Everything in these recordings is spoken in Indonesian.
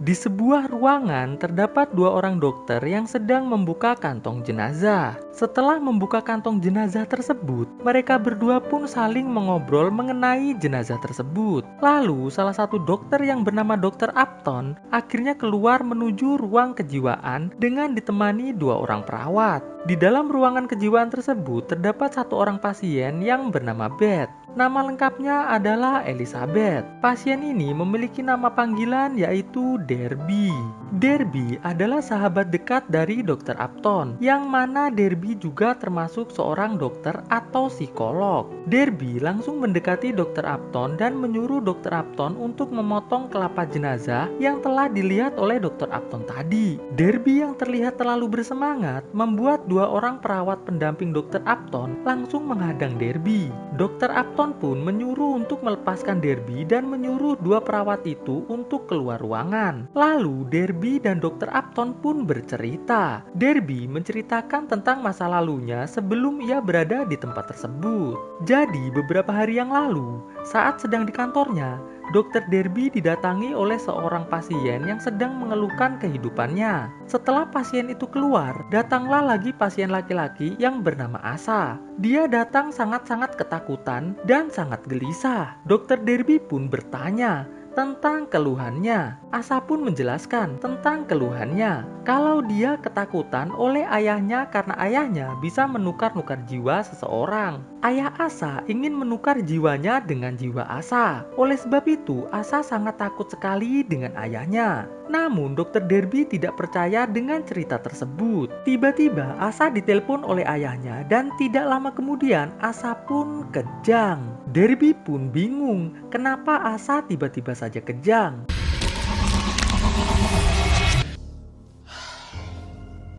Di sebuah ruangan terdapat dua orang dokter yang sedang membuka kantong jenazah. Setelah membuka kantong jenazah tersebut, mereka berdua pun saling mengobrol mengenai jenazah tersebut. Lalu salah satu dokter yang bernama Dr. Upton akhirnya keluar menuju ruang kejiwaan dengan ditemani dua orang perawat. Di dalam ruangan kejiwaan tersebut terdapat satu orang pasien yang bernama Beth. Nama lengkapnya adalah Elizabeth. Pasien ini memiliki nama panggilan yaitu Derby. Derby adalah sahabat dekat dari Dr. Upton, yang mana Derby juga termasuk seorang dokter atau psikolog. Derby langsung mendekati Dr. Upton dan menyuruh Dr. Upton untuk memotong kelapa jenazah yang telah dilihat oleh Dr. Upton tadi. Derby yang terlihat terlalu bersemangat membuat dua orang perawat pendamping Dr. Upton langsung menghadang Derby. Dr. Upton pun menyuruh untuk melepaskan Derby dan menyuruh dua perawat itu untuk keluar ruangan. Lalu Derby dan Dr. Upton pun bercerita. Derby menceritakan tentang masa lalunya sebelum ia berada di tempat tersebut. Jadi beberapa hari yang lalu, saat sedang di kantornya, Dr. Derby didatangi oleh seorang pasien yang sedang mengeluhkan kehidupannya. Setelah pasien itu keluar, datanglah lagi pasien laki-laki yang bernama Asa. Dia datang sangat-sangat ketakutan dan sangat gelisah. Dr. Derby pun bertanya tentang keluhannya. Asa pun menjelaskan tentang keluhannya. Kalau dia ketakutan oleh ayahnya karena ayahnya bisa menukar-nukar jiwa seseorang. Ayah Asa ingin menukar jiwanya dengan jiwa Asa. Oleh sebab itu, Asa sangat takut sekali dengan ayahnya. Namun, Dr. Derby tidak percaya dengan cerita tersebut. Tiba-tiba, Asa ditelepon oleh ayahnya dan tidak lama kemudian, Asa pun kejang. Derby pun bingung, kenapa Asa tiba-tiba saja kejang.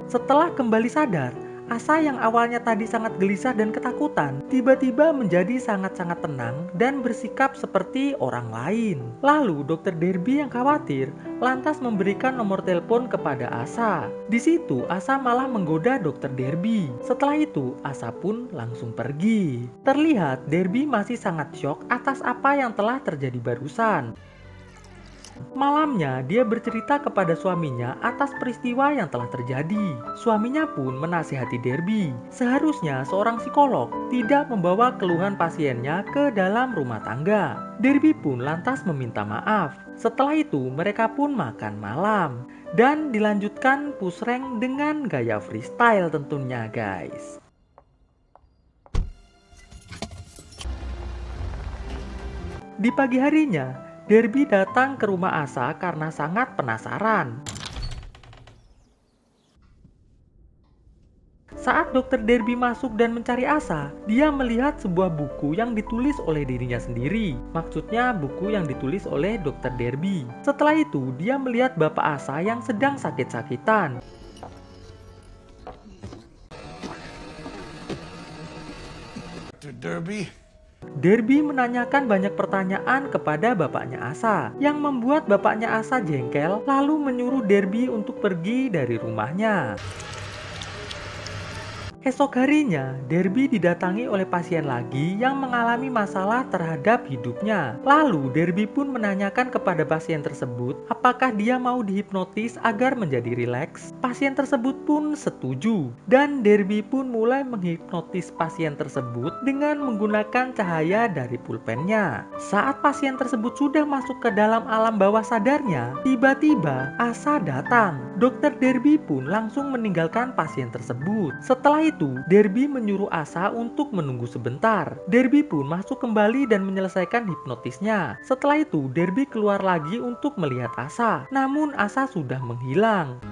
Setelah kembali sadar, Asa yang awalnya tadi sangat gelisah dan ketakutan, tiba-tiba menjadi sangat-sangat tenang dan bersikap seperti orang lain. Lalu Dr. Derby yang khawatir lantas memberikan nomor telepon kepada Asa. Di situ Asa malah menggoda Dr. Derby. Setelah itu Asa pun langsung pergi. Terlihat Derby masih sangat syok atas apa yang telah terjadi barusan. Malamnya, dia bercerita kepada suaminya atas peristiwa yang telah terjadi. Suaminya pun menasihati Derby. Seharusnya seorang psikolog tidak membawa keluhan pasiennya ke dalam rumah tangga. Derby pun lantas meminta maaf. Setelah itu, mereka pun makan malam. Dan dilanjutkan push rank dengan gaya freestyle tentunya guys. Di pagi harinya, Derby datang ke rumah Asa karena sangat penasaran. Saat Dr. Derby masuk dan mencari Asa, dia melihat sebuah buku yang ditulis oleh dirinya sendiri. Maksudnya buku yang ditulis oleh Dr. Derby. Setelah itu, dia melihat bapak Asa yang sedang sakit-sakitan. Derby menanyakan banyak pertanyaan kepada bapaknya Asa, yang membuat bapaknya Asa jengkel lalu menyuruh Derby untuk pergi dari rumahnya. Esok harinya, Derby didatangi oleh pasien lagi yang mengalami masalah terhadap hidupnya. Lalu, Derby pun menanyakan kepada pasien tersebut apakah dia mau dihipnotis agar menjadi rileks. Pasien tersebut pun setuju, dan Derby pun mulai menghipnotis pasien tersebut dengan menggunakan cahaya dari pulpennya. Saat pasien tersebut sudah masuk ke dalam alam bawah sadarnya, tiba-tiba Asa datang. Dr. Derby pun langsung meninggalkan pasien tersebut. Setelah itu, Derby menyuruh Asa untuk menunggu sebentar. Derby pun masuk kembali dan menyelesaikan hipnotisnya. Setelah itu, Derby keluar lagi untuk melihat Asa. Namun Asa sudah menghilang.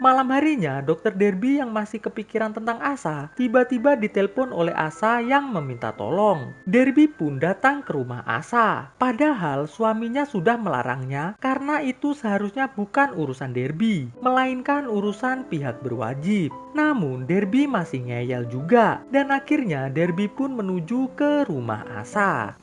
Malam harinya, Dr. Derby yang masih kepikiran tentang Asa, tiba-tiba ditelepon oleh Asa yang meminta tolong. Derby pun datang ke rumah Asa. Padahal suaminya sudah melarangnya karena itu seharusnya bukan urusan Derby, melainkan urusan pihak berwajib. Namun Derby masih ngeyel juga, dan akhirnya Derby pun menuju ke rumah Asa.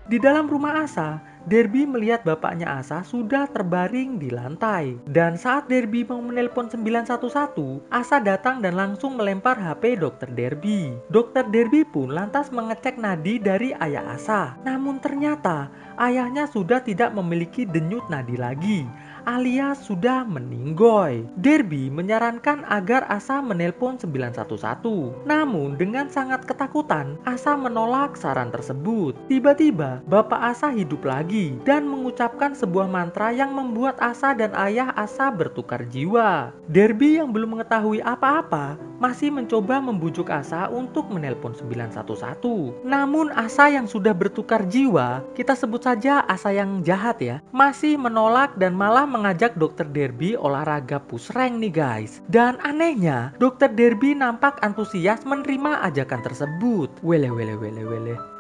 Di dalam rumah Asa, Derby melihat bapaknya Asa sudah terbaring di lantai. Dan saat Derby mau menelpon 911, Asa datang dan langsung melempar HP Dokter Derby. Dokter Derby pun lantas mengecek nadi dari ayah Asa. Namun ternyata ayahnya sudah tidak memiliki denyut nadi lagi, alias sudah meninggoy. Derby menyarankan agar Asa menelpon 911. Namun dengan sangat ketakutan, Asa menolak saran tersebut. Tiba-tiba bapak Asa hidup lagi dan mengucapkan sebuah mantra yang membuat Asa dan ayah Asa bertukar jiwa. Derby yang belum mengetahui apa-apa masih mencoba membujuk Asa untuk menelpon 911. Namun Asa yang sudah bertukar jiwa, kita sebut saja Asa yang jahat ya, masih menolak dan malah mengajak Dokter Derby olahraga push rank nih guys. Dan anehnya, Dokter Derby nampak antusias menerima ajakan tersebut. Wele.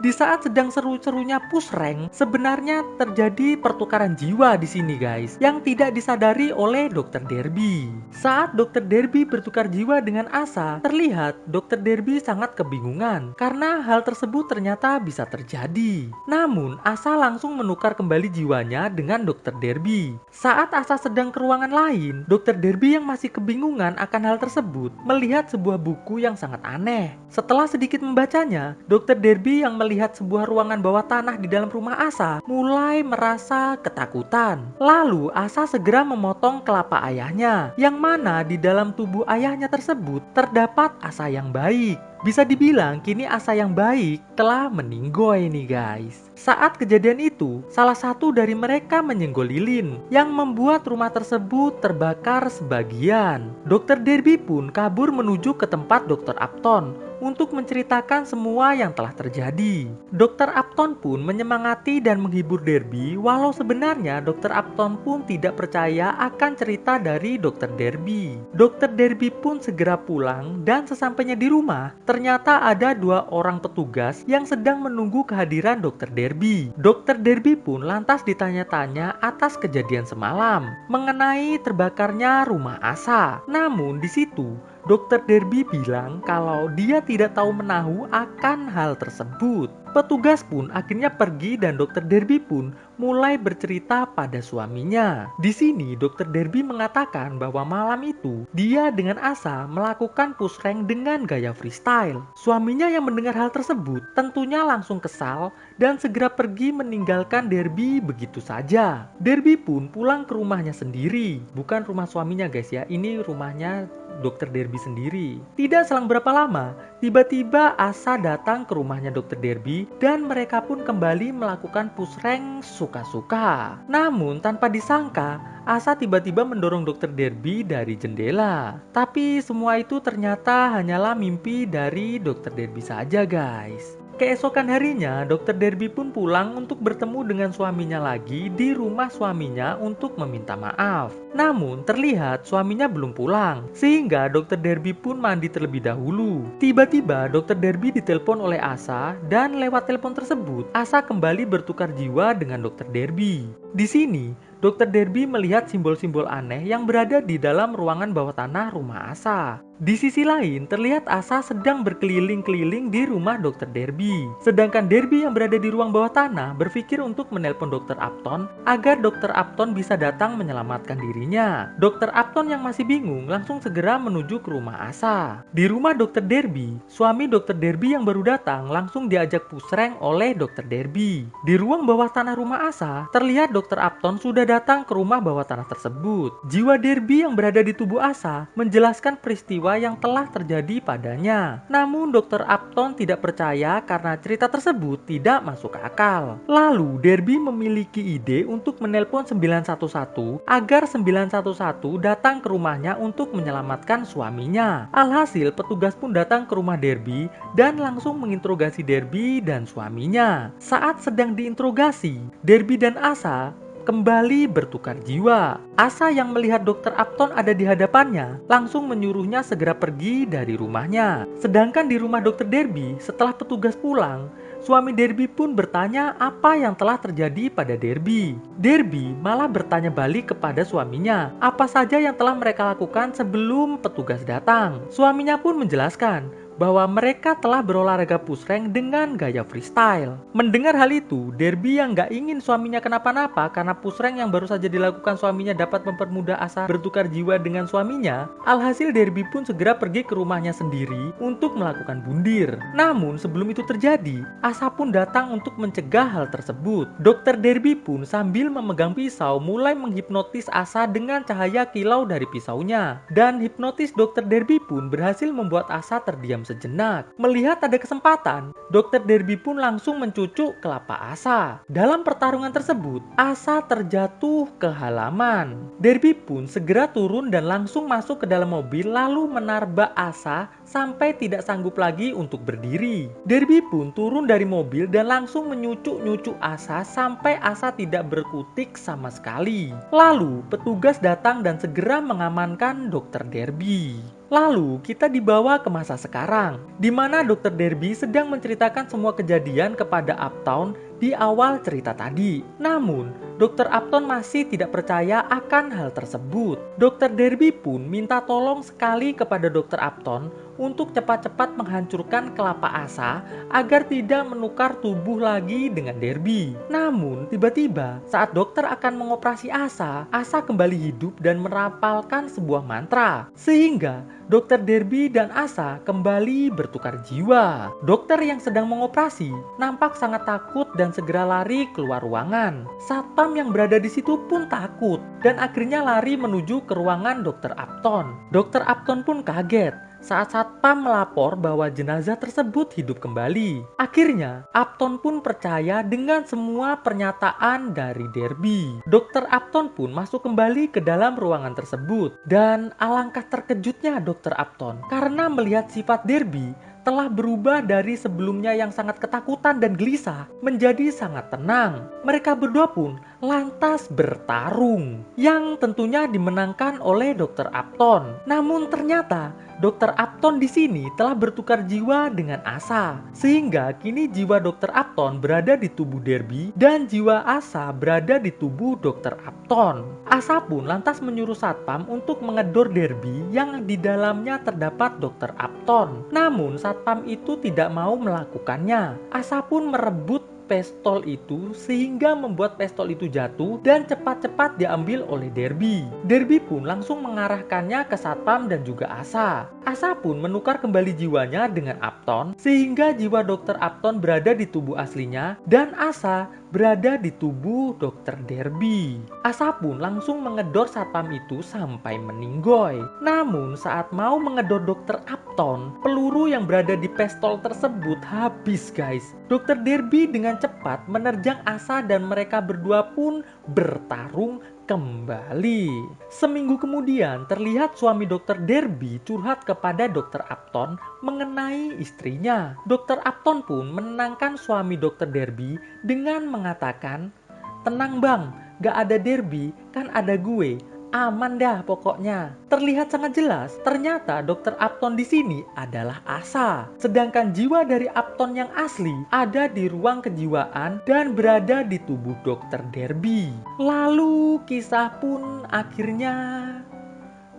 Di saat sedang seru-serunya push rank, sebenarnya terjadi pertukaran jiwa di sini guys, yang tidak disadari oleh Dokter Derby. Saat Dokter Derby bertukar jiwa dengan Asa, terlihat Dokter Derby sangat kebingungan karena hal tersebut ternyata bisa terjadi. Namun Asa langsung menukar kembali jiwanya dengan Dokter Derby. Saat Asa sedang ke ruangan lain, Dokter Derby yang masih kebingungan akan hal tersebut melihat sebuah buku yang sangat aneh. Setelah sedikit membacanya, Dokter Derby yang melihat sebuah ruangan bawah tanah di dalam rumah Asa mulai merasa ketakutan. Lalu Asa segera memotong kelapa ayahnya, yang mana di dalam tubuh ayahnya tersebut terdapat Asa yang baik. Bisa dibilang kini Asa yang baik telah meninggoy nih guys. Saat kejadian itu, salah satu dari mereka menyenggol lilin yang membuat rumah tersebut terbakar sebagian. Dokter Derby pun kabur menuju ke tempat Dokter Upton untuk menceritakan semua yang telah terjadi. Dokter Upton pun menyemangati dan menghibur Derby, walau sebenarnya Dokter Upton pun tidak percaya akan cerita dari Dokter Derby. Dokter Derby pun segera pulang dan sesampainya di rumah, ternyata ada 2 orang petugas yang sedang menunggu kehadiran Dokter Derby. Dokter Derby pun lantas ditanya-tanya atas kejadian semalam mengenai terbakarnya rumah Asa. Namun di situ Dokter Derby bilang kalau dia tidak tahu menahu akan hal tersebut. Petugas pun akhirnya pergi dan Dokter Derby pun mulai bercerita pada suaminya. Di sini Dokter Derby mengatakan bahwa malam itu dia dengan Asa melakukan push rank dengan gaya freestyle. Suaminya yang mendengar hal tersebut tentunya langsung kesal dan segera pergi meninggalkan Derby begitu saja. Derby pun pulang ke rumahnya sendiri, bukan rumah suaminya guys ya, ini rumahnya Dokter Derby sendiri. Tidak selang berapa lama, tiba-tiba Asa datang ke rumahnya Dokter Derby dan mereka pun kembali melakukan push rank suka-suka. Namun tanpa disangka, Asa tiba-tiba mendorong Dokter Derby dari jendela. Tapi semua itu ternyata hanyalah mimpi dari Dokter Derby saja guys. Keesokan harinya, Dokter Derby pun pulang untuk bertemu dengan suaminya lagi di rumah suaminya untuk meminta maaf. Namun terlihat suaminya belum pulang, sehingga Dokter Derby pun mandi terlebih dahulu. Tiba-tiba Dokter Derby ditelepon oleh Asa dan lewat telepon tersebut, Asa kembali bertukar jiwa dengan Dokter Derby. Di sini, Dokter Derby melihat simbol-simbol aneh yang berada di dalam ruangan bawah tanah rumah Asa. Di sisi lain, terlihat Asa sedang berkeliling-keliling di rumah Dokter Derby. Sedangkan Derby yang berada di ruang bawah tanah berpikir untuk menelpon Dokter Upton agar Dokter Upton bisa datang menyelamatkan dirinya. Dokter Upton yang masih bingung langsung segera menuju ke rumah Asa. Di rumah Dokter Derby, suami Dokter Derby yang baru datang langsung diajak push rank oleh Dokter Derby. Di ruang bawah tanah rumah Asa, terlihat Dokter Upton sudah datang ke rumah bawah tanah tersebut. Jiwa Derby yang berada di tubuh Asa menjelaskan peristiwa yang telah terjadi padanya. Namun Dokter Upton tidak percaya karena cerita tersebut tidak masuk akal. Lalu Derby memiliki ide untuk menelpon 911 agar 911 datang ke rumahnya untuk menyelamatkan suaminya. Alhasil petugas pun datang ke rumah Derby dan langsung menginterogasi Derby dan suaminya. Saat sedang diinterogasi, Derby dan Asa kembali bertukar jiwa. Asa yang melihat Dokter Upton ada di hadapannya langsung menyuruhnya segera pergi dari rumahnya. Sedangkan di rumah Dokter Derby, setelah petugas pulang, suami Derby pun bertanya apa yang telah terjadi pada Derby. Derby malah bertanya balik kepada suaminya apa saja yang telah mereka lakukan sebelum petugas datang. Suaminya pun menjelaskan bahwa mereka telah berolahraga push rank dengan gaya freestyle. Mendengar hal itu, Derby yang gak ingin suaminya kenapa-napa karena push rank yang baru saja dilakukan suaminya dapat mempermudah Asa bertukar jiwa dengan suaminya, alhasil Derby pun segera pergi ke rumahnya sendiri untuk melakukan bundir. Namun sebelum itu terjadi, Asa pun datang untuk mencegah hal tersebut. Dokter Derby pun sambil memegang pisau mulai menghipnotis Asa dengan cahaya kilau dari pisaunya. Dan hipnotis Dokter Derby pun berhasil membuat Asa terdiam sejenak. Melihat ada kesempatan, Dokter Derby pun langsung mencucuk kelapa Asa. Dalam pertarungan tersebut, Asa terjatuh ke halaman. Derby pun segera turun dan langsung masuk ke dalam mobil lalu menarbak Asa sampai tidak sanggup lagi untuk berdiri. Derby pun turun dari mobil dan langsung menyucuk-nyucuk Asa sampai Asa tidak berkutik sama sekali. Lalu petugas datang dan segera mengamankan Dokter Derby. Lalu kita dibawa ke masa sekarang, di mana Dokter Derby sedang menceritakan semua kejadian kepada Uptown di awal cerita tadi. Namun, Dokter Upton masih tidak percaya akan hal tersebut. Dokter Derby pun minta tolong sekali kepada Dokter Upton untuk cepat-cepat menghancurkan kelapa Asa agar tidak menukar tubuh lagi dengan Derby. Namun, tiba-tiba saat dokter akan mengoperasi Asa, Asa kembali hidup dan merapalkan sebuah mantra. Sehingga Dokter Derby dan Asa kembali bertukar jiwa. Dokter yang sedang mengoperasi nampak sangat takut dan segera lari keluar ruangan. Satpam yang berada di situ pun takut dan akhirnya lari menuju ke ruangan Dokter Upton. Dokter Upton pun kaget saat satpam melapor bahwa jenazah tersebut hidup kembali. Akhirnya, Upton pun percaya dengan semua pernyataan dari Derby. Dokter Upton pun masuk kembali ke dalam ruangan tersebut. Dan alangkah terkejutnya Dokter Upton karena melihat sifat Derby telah berubah dari sebelumnya yang sangat ketakutan dan gelisah menjadi sangat tenang. Mereka berdua pun lantas bertarung yang tentunya dimenangkan oleh Dokter Upton. Namun ternyata Dokter Upton di sini telah bertukar jiwa dengan Asa, sehingga kini jiwa Dokter Upton berada di tubuh Derby dan jiwa Asa berada di tubuh Dokter Upton. Asa pun lantas menyuruh satpam untuk mengedor Derby yang di dalamnya terdapat Dokter Upton. Namun satpam itu tidak mau melakukannya. Asa pun merebut pistol itu sehingga membuat pistol itu jatuh dan cepat-cepat diambil oleh Derby. Derby pun langsung mengarahkannya ke satpam dan juga Asa. Asa pun menukar kembali jiwanya dengan Upton sehingga jiwa Dokter Upton berada di tubuh aslinya dan Asa berada di tubuh Dokter Derby. Asa pun langsung mengedor satpam itu sampai meninggoy. Namun saat mau mengedor Dokter Upton, peluru yang berada di pistol tersebut habis guys. Dokter Derby dengan cepat menerjang Asa dan mereka berdua pun bertarung kembali. Seminggu kemudian terlihat suami Dokter Derby curhat kepada Dokter Upton mengenai istrinya. Dokter Upton pun menenangkan suami Dokter Derby dengan mengatakan, "Tenang bang, gak ada Derby, kan ada gue. Aman dah pokoknya." Terlihat sangat jelas, ternyata Dokter Upton di sini adalah Asa. Sedangkan jiwa dari Upton yang asli ada di ruang kejiwaan dan berada di tubuh Dokter Derby. Lalu kisah pun akhirnya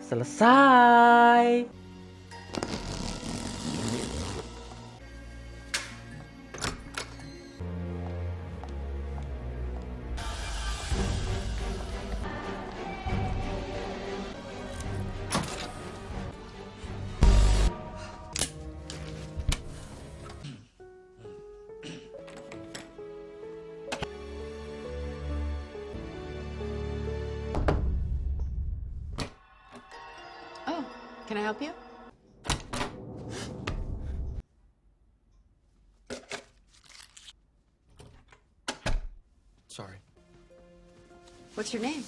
selesai. Oh, can I help you? Sorry. What's your name?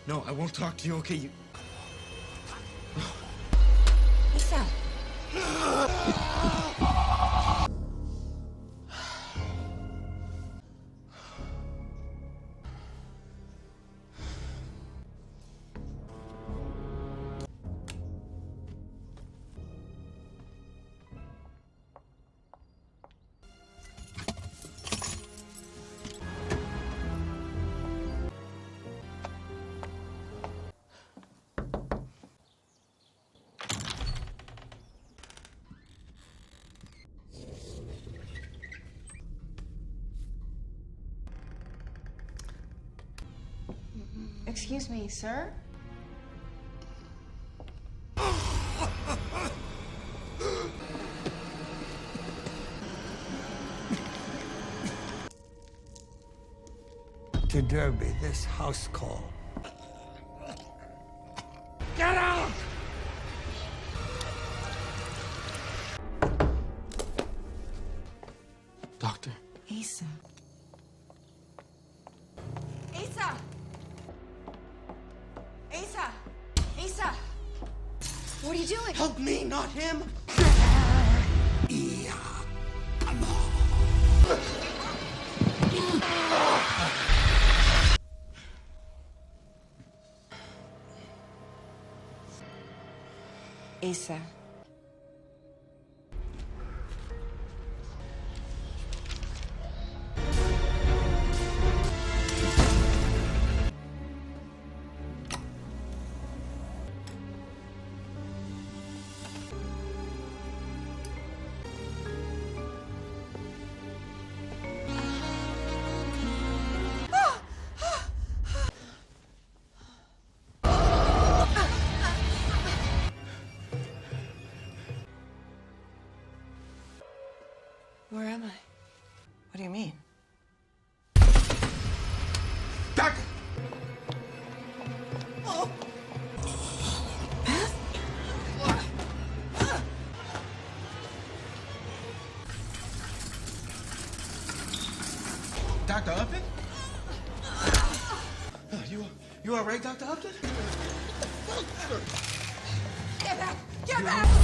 No, I won't talk to you, okay? Lisa. Excuse me, sir? To Derby, this house call. Get out! Doctor. Asa. Asa! Asa! Asa! What are you doing? Help me, not him! Asa. Where am I? What do you mean? Doctor! Dr. Upton? You all right, Dr. Upton? Get back! Get back!